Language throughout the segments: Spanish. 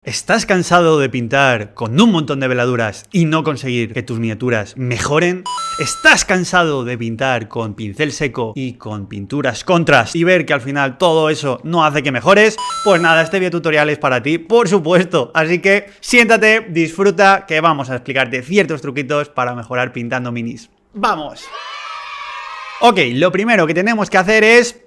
¿Estás cansado de pintar con un montón de veladuras y no conseguir que tus miniaturas mejoren? ¿Estás cansado de pintar con pincel seco y con pinturas contrast y ver que al final todo eso no hace que mejores? Pues nada, este video tutorial es para ti, por supuesto. Así que siéntate, disfruta, que vamos a explicarte ciertos truquitos para mejorar pintando minis. ¡Vamos! Ok, lo primero que tenemos que hacer es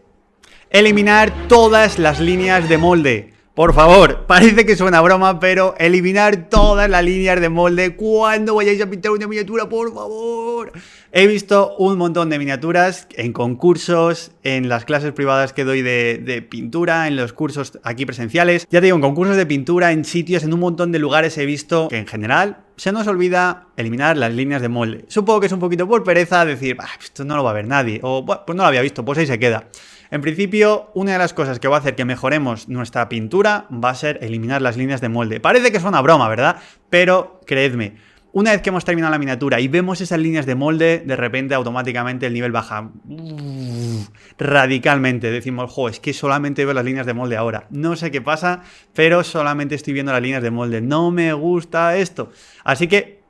eliminar todas las líneas de molde. Por favor, parece que suena broma, pero eliminar todas las líneas de molde cuando vayáis a pintar una miniatura, por favor. He visto un montón de miniaturas en concursos, en las clases privadas que doy de pintura, en los cursos aquí presenciales. Ya te digo, en concursos de pintura, en sitios, en un montón de lugares he visto que en general se nos olvida eliminar las líneas de molde. Supongo que es un poquito por pereza decir, esto no lo va a ver nadie, o pues no lo había visto, pues ahí se queda. En principio, una de las cosas que va a hacer que mejoremos nuestra pintura va a ser eliminar las líneas de molde. Parece que es una broma, ¿verdad? Pero creedme, una vez que hemos terminado la miniatura y vemos esas líneas de molde, de repente automáticamente el nivel baja radicalmente. Decimos, es que solamente veo las líneas de molde ahora. No sé qué pasa, pero solamente estoy viendo las líneas de molde. No me gusta esto. Así que,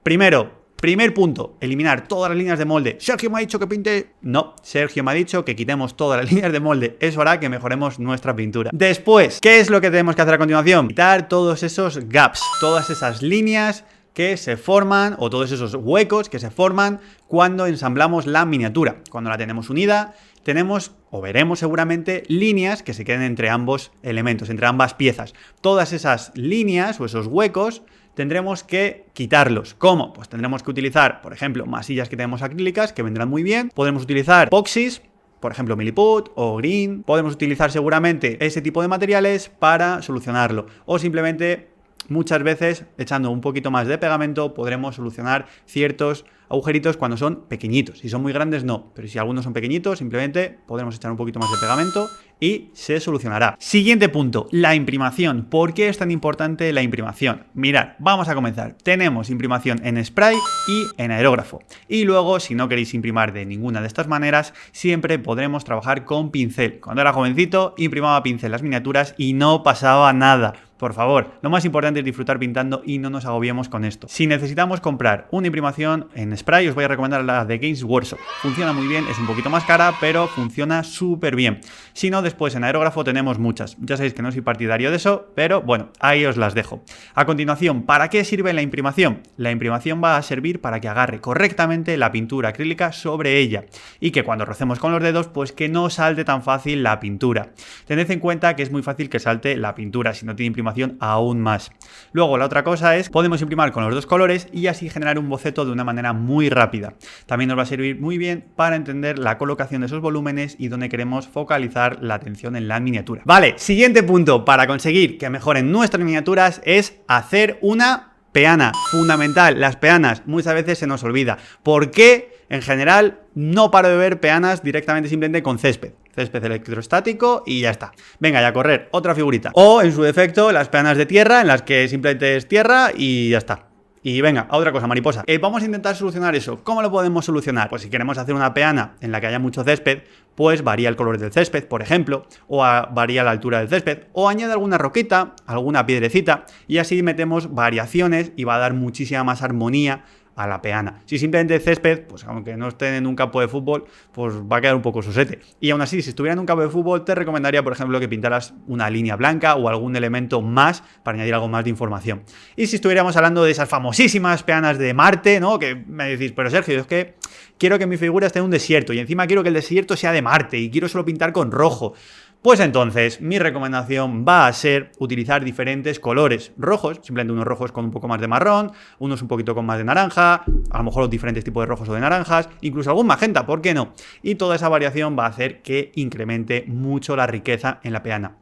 Primer punto, eliminar todas las líneas de molde. Sergio me ha dicho que pinte... No, Sergio me ha dicho que quitemos todas las líneas de molde. Eso hará que mejoremos nuestra pintura. Después, ¿qué es lo que tenemos que hacer a continuación? Quitar todos esos gaps, todas esas líneas que se forman o todos esos huecos que se forman cuando ensamblamos la miniatura. Cuando la tenemos unida, tenemos o veremos seguramente líneas que se queden entre ambos elementos, entre ambas piezas. Todas esas líneas o esos huecos tendremos que quitarlos. ¿Cómo? Pues tendremos que utilizar, por ejemplo, masillas que tenemos acrílicas, que vendrán muy bien. Podemos utilizar epoxis, por ejemplo, Milliput o Green. Podemos utilizar seguramente ese tipo de materiales para solucionarlo. O simplemente, muchas veces, echando un poquito más de pegamento, podremos solucionar ciertos agujeritos cuando son pequeñitos. Si son muy grandes, no. Pero si algunos son pequeñitos, simplemente podremos echar un poquito más de pegamento y se solucionará. Siguiente punto, la imprimación. ¿Por qué es tan importante la imprimación? Mirad, vamos a comenzar. Tenemos imprimación en spray y en aerógrafo. Y luego, si no queréis imprimar de ninguna de estas maneras, siempre podremos trabajar con pincel. Cuando era jovencito, imprimaba pincel las miniaturas y no pasaba nada. Por favor, lo más importante es disfrutar pintando y no nos agobiemos con esto. Si necesitamos comprar una imprimación en spray, os voy a recomendar la de Games Workshop. Funciona muy bien, es un poquito más cara, pero funciona súper bien. Si no, después en aerógrafo tenemos muchas. Ya sabéis que no soy partidario de eso, pero bueno, ahí os las dejo. A continuación, ¿para qué sirve la imprimación? La imprimación va a servir para que agarre correctamente la pintura acrílica sobre ella y que cuando rocemos con los dedos, pues que no salte tan fácil la pintura. Tened en cuenta que es muy fácil que salte la pintura si no tiene imprimación aún más. Luego la otra cosa es, podemos imprimir con los dos colores y así generar un boceto de una manera muy rápida. También nos va a servir muy bien para entender la colocación de esos volúmenes y donde queremos focalizar la atención en la miniatura. Vale, siguiente punto para conseguir que mejoren nuestras miniaturas es hacer una peana. Fundamental, las peanas muchas veces se nos olvida. ¿Por qué? En general no paro de ver peanas directamente simplemente con césped electrostático y ya está. Venga, ya a correr, otra figurita. O en su defecto las peanas de tierra en las que simplemente es tierra y ya está. Y venga, a otra cosa, mariposa. Vamos a intentar solucionar eso. ¿Cómo lo podemos solucionar? Pues si queremos hacer una peana en la que haya mucho césped, pues varía el color del césped, por ejemplo, o varía la altura del césped, o añade alguna roquita, alguna piedrecita, y así metemos variaciones y va a dar muchísima más armonía a la peana. Si simplemente césped, pues aunque no esté en un campo de fútbol, pues va a quedar un poco sosete. Y aún así, si estuviera en un campo de fútbol, te recomendaría, por ejemplo, que pintaras una línea blanca o algún elemento más para añadir algo más de información. Y si estuviéramos hablando de esas famosísimas peanas de Marte, ¿no? Que me decís, pero Sergio, es que quiero que mi figura esté en un desierto y encima quiero que el desierto sea de Marte y quiero solo pintar con rojo. Pues entonces, mi recomendación va a ser utilizar diferentes colores rojos, simplemente unos rojos con un poco más de marrón, unos un poquito con más de naranja, a lo mejor los diferentes tipos de rojos o de naranjas, incluso algún magenta, ¿por qué no? Y toda esa variación va a hacer que incremente mucho la riqueza en la peana.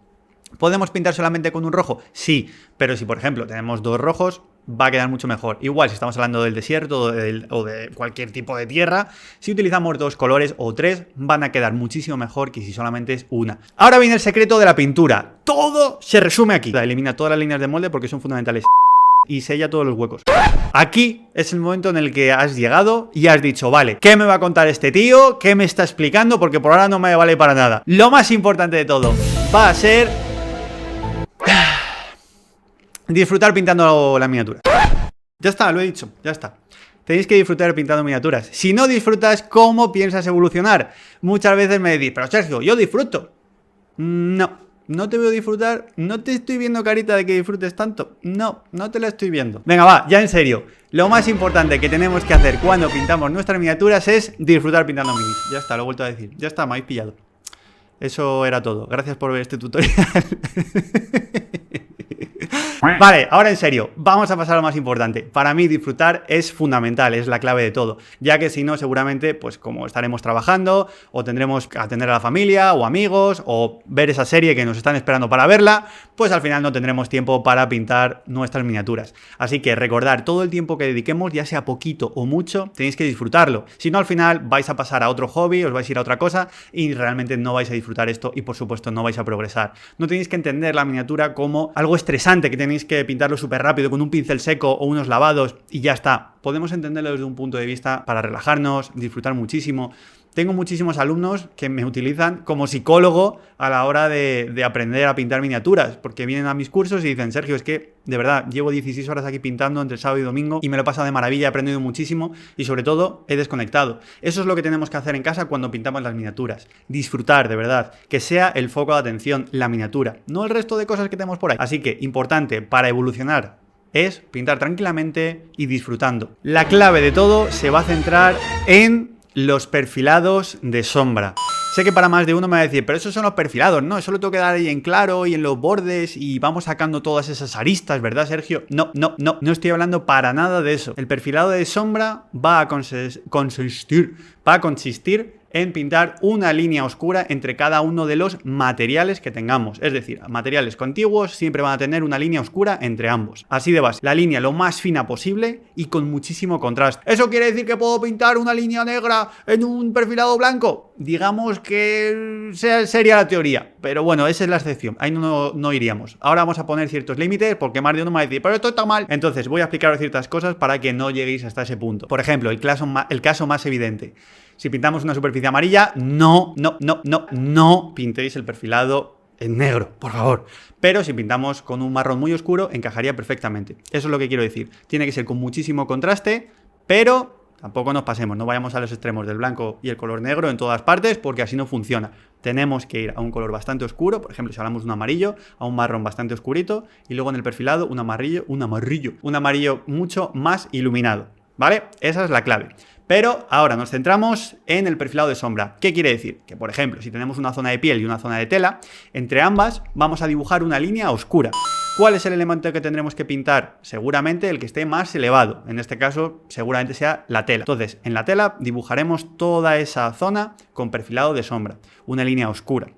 ¿Podemos pintar solamente con un rojo? Sí, pero si por ejemplo tenemos dos rojos, va a quedar mucho mejor. Igual si estamos hablando del desierto o de cualquier tipo de tierra, si utilizamos dos colores o tres, van a quedar muchísimo mejor que si solamente es una. Ahora viene el secreto de la pintura. Todo se resume aquí. Elimina todas las líneas de molde porque son fundamentales y sella todos los huecos. Aquí es el momento en el que has llegado y has dicho, vale, ¿qué me va a contar este tío? ¿Qué me está explicando? Porque por ahora no me vale para nada. Lo más importante de todo va a ser disfrutar pintando las miniaturas. Ya está, lo he dicho, ya está. Tenéis que disfrutar pintando miniaturas. Si no disfrutas, ¿cómo piensas evolucionar? Muchas veces me decís, pero Sergio, yo disfruto. No te veo disfrutar, no te estoy viendo carita de que disfrutes tanto. No te la estoy viendo. Venga, va, ya en serio. Lo más importante que tenemos que hacer cuando pintamos nuestras miniaturas es disfrutar pintando minis. Ya está, lo he vuelto a decir. Ya está, me habéis pillado. Eso era todo. Gracias por ver este tutorial. Vale, ahora en serio, vamos a pasar a lo más importante. Para mí disfrutar es fundamental, es la clave de todo, ya que si no seguramente, pues como estaremos trabajando o tendremos que atender a la familia o amigos o ver esa serie que nos están esperando para verla, pues al final no tendremos tiempo para pintar nuestras miniaturas. Así que recordar, todo el tiempo que dediquemos, ya sea poquito o mucho, tenéis que disfrutarlo. Si no, al final vais a pasar a otro hobby, os vais a ir a otra cosa y realmente no vais a disfrutar esto y por supuesto no vais a progresar. No tenéis que entender la miniatura como algo estresante que tenéis que pintarlo súper rápido con un pincel seco o unos lavados y ya está. Podemos entenderlo desde un punto de vista para relajarnos, disfrutar muchísimo. Tengo muchísimos alumnos que me utilizan como psicólogo a la hora de aprender a pintar miniaturas, porque vienen a mis cursos y dicen, Sergio, es que de verdad llevo 16 horas aquí pintando entre sábado y domingo y me lo he pasado de maravilla, he aprendido muchísimo y sobre todo he desconectado. Eso es lo que tenemos que hacer en casa cuando pintamos las miniaturas. Disfrutar, de verdad, que sea el foco de atención la miniatura, no el resto de cosas que tenemos por ahí. Así que, importante para evolucionar es pintar tranquilamente y disfrutando. La clave de todo se va a centrar en los perfilados de sombra. Sé que para más de uno me va a decir, pero esos son los perfilados, ¿no? Eso lo tengo que dar ahí en claro y en los bordes y vamos sacando todas esas aristas, ¿verdad, Sergio? No estoy hablando para nada de eso. El perfilado de sombra va a consistir en pintar una línea oscura entre cada uno de los materiales que tengamos. Es decir, materiales contiguos siempre van a tener una línea oscura entre ambos. Así de base, la línea lo más fina posible y con muchísimo contraste. ¿Eso quiere decir que puedo pintar una línea negra en un perfilado blanco? Digamos que sería la teoría, pero bueno, esa es la excepción. Ahí no iríamos. Ahora vamos a poner ciertos límites porque más de uno me va a decir, pero esto está mal. Entonces voy a explicaros ciertas cosas para que no lleguéis hasta ese punto. Por ejemplo, el caso más evidente. Si pintamos una superficie amarilla, no pintéis el perfilado en negro, por favor. Pero si pintamos con un marrón muy oscuro, encajaría perfectamente. Eso es lo que quiero decir. Tiene que ser con muchísimo contraste, pero tampoco nos pasemos. No vayamos a los extremos del blanco y el color negro en todas partes, porque así no funciona. Tenemos que ir a un color bastante oscuro, por ejemplo, si hablamos de un amarillo, a un marrón bastante oscurito, y luego en el perfilado un amarillo mucho más iluminado, ¿vale? Esa es la clave. Pero ahora nos centramos en el perfilado de sombra. ¿Qué quiere decir? Que, por ejemplo, si tenemos una zona de piel y una zona de tela, entre ambas vamos a dibujar una línea oscura. ¿Cuál es el elemento que tendremos que pintar? Seguramente el que esté más elevado. En este caso, seguramente sea la tela. Entonces, en la tela dibujaremos toda esa zona con perfilado de sombra. Una línea oscura.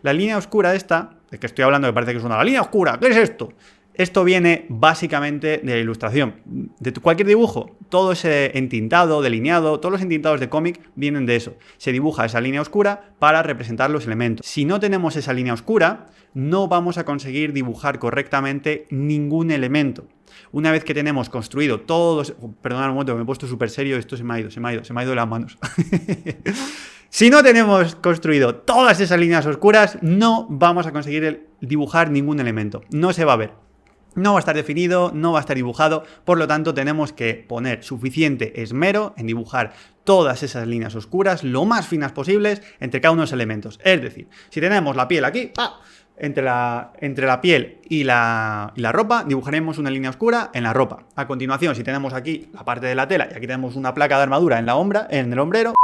La línea oscura esta, de que estoy hablando que parece que es una línea oscura, ¿qué es esto? Esto viene básicamente de la ilustración. De cualquier dibujo, todo ese entintado, delineado, todos los entintados de cómic vienen de eso. Se dibuja esa línea oscura para representar los elementos. Si no tenemos esa línea oscura, no vamos a conseguir dibujar correctamente ningún elemento. Una vez que tenemos construido todos... Perdonad un momento, me he puesto súper serio, esto se me ha ido de las manos. Si no tenemos construido todas esas líneas oscuras, no vamos a conseguir dibujar ningún elemento. No se va a ver. No va a estar definido, no va a estar dibujado, por lo tanto tenemos que poner suficiente esmero en dibujar todas esas líneas oscuras lo más finas posibles entre cada uno de los elementos. Es decir, si tenemos la piel aquí, entre la piel y la ropa dibujaremos una línea oscura en la ropa. A continuación, si tenemos aquí la parte de la tela y aquí tenemos una placa de armadura en el hombrero,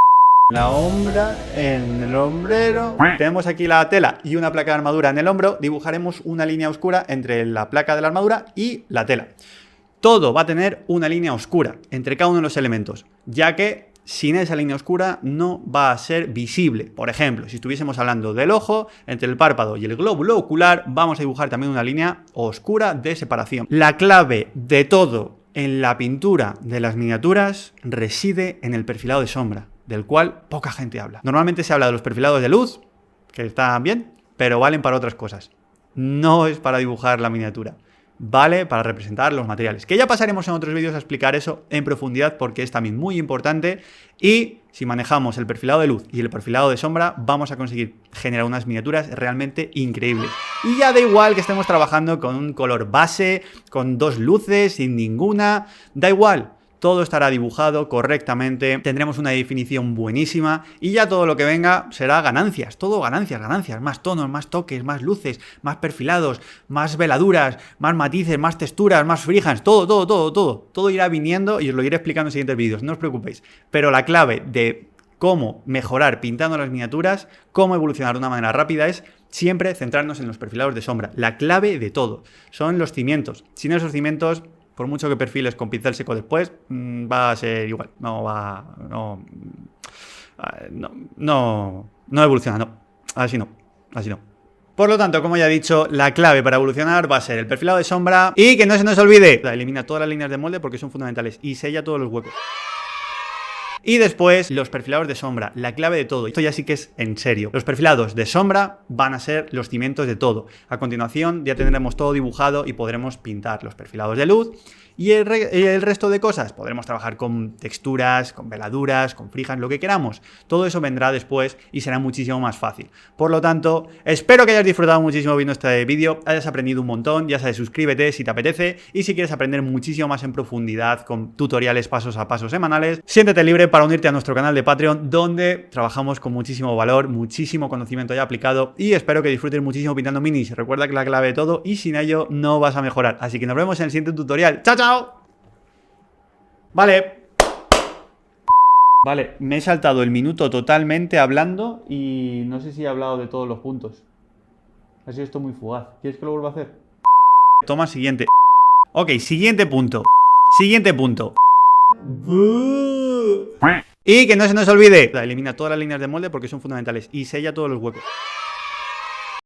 tenemos aquí la tela y una placa de armadura en el hombro, dibujaremos una línea oscura entre la placa de la armadura y la tela. Todo va a tener una línea oscura entre cada uno de los elementos, ya que sin esa línea oscura no va a ser visible. Por ejemplo, si estuviésemos hablando del ojo, entre el párpado y el glóbulo ocular, vamos a dibujar también una línea oscura de separación. La clave de todo en la pintura de las miniaturas reside en el perfilado de sombra, del cual poca gente habla. Normalmente se habla de los perfilados de luz, que están bien, pero valen para otras cosas. No es para dibujar la miniatura. Vale para representar los materiales. Que ya pasaremos en otros vídeos a explicar eso en profundidad porque es también muy importante y si manejamos el perfilado de luz y el perfilado de sombra, vamos a conseguir generar unas miniaturas realmente increíbles. Y ya da igual que estemos trabajando con un color base, con 2 luces, sin ninguna, da igual. Todo estará dibujado correctamente, tendremos una definición buenísima y ya todo lo que venga será ganancias, todo ganancias, ganancias, más tonos, más toques, más luces, más perfilados, más veladuras, más matices, más texturas, más freehands, todo irá viniendo y os lo iré explicando en siguientes vídeos, no os preocupéis. Pero la clave de cómo mejorar pintando las miniaturas, cómo evolucionar de una manera rápida es siempre centrarnos en los perfilados de sombra. La clave de todo son los cimientos. Sin esos cimientos, por mucho que perfiles con pincel seco después, va a ser igual. No evoluciona, no. Así no. Por lo tanto, como ya he dicho, la clave para evolucionar va a ser el perfilado de sombra y que no se nos olvide, elimina todas las líneas de molde porque son fundamentales y sella todos los huecos. Y después, los perfilados de sombra, la clave de todo. Esto ya sí que es en serio. Los perfilados de sombra van a ser los cimientos de todo. A continuación ya tendremos todo dibujado y podremos pintar los perfilados de luz. Y el resto de cosas, podremos trabajar con texturas, con veladuras, con freehands, lo que queramos. Todo eso vendrá después y será muchísimo más fácil. Por lo tanto, espero que hayas disfrutado muchísimo viendo este vídeo, hayas aprendido un montón, ya sabes, suscríbete si te apetece y si quieres aprender muchísimo más en profundidad con tutoriales pasos a paso semanales, siéntete libre para unirte a nuestro canal de Patreon donde trabajamos con muchísimo valor, muchísimo conocimiento ya aplicado y espero que disfrutes muchísimo pintando minis. Recuerda que la clave de todo y sin ello no vas a mejorar. Así que nos vemos en el siguiente tutorial. ¡Chao, chao! Vale, me he saltado el minuto totalmente hablando y no sé si he hablado de todos los puntos. Ha sido esto muy fugaz. ¿Quieres que lo vuelva a hacer? Toma siguiente. Ok, siguiente punto. Y que no se nos olvide, elimina todas las líneas de molde porque son fundamentales y sella todos los huecos.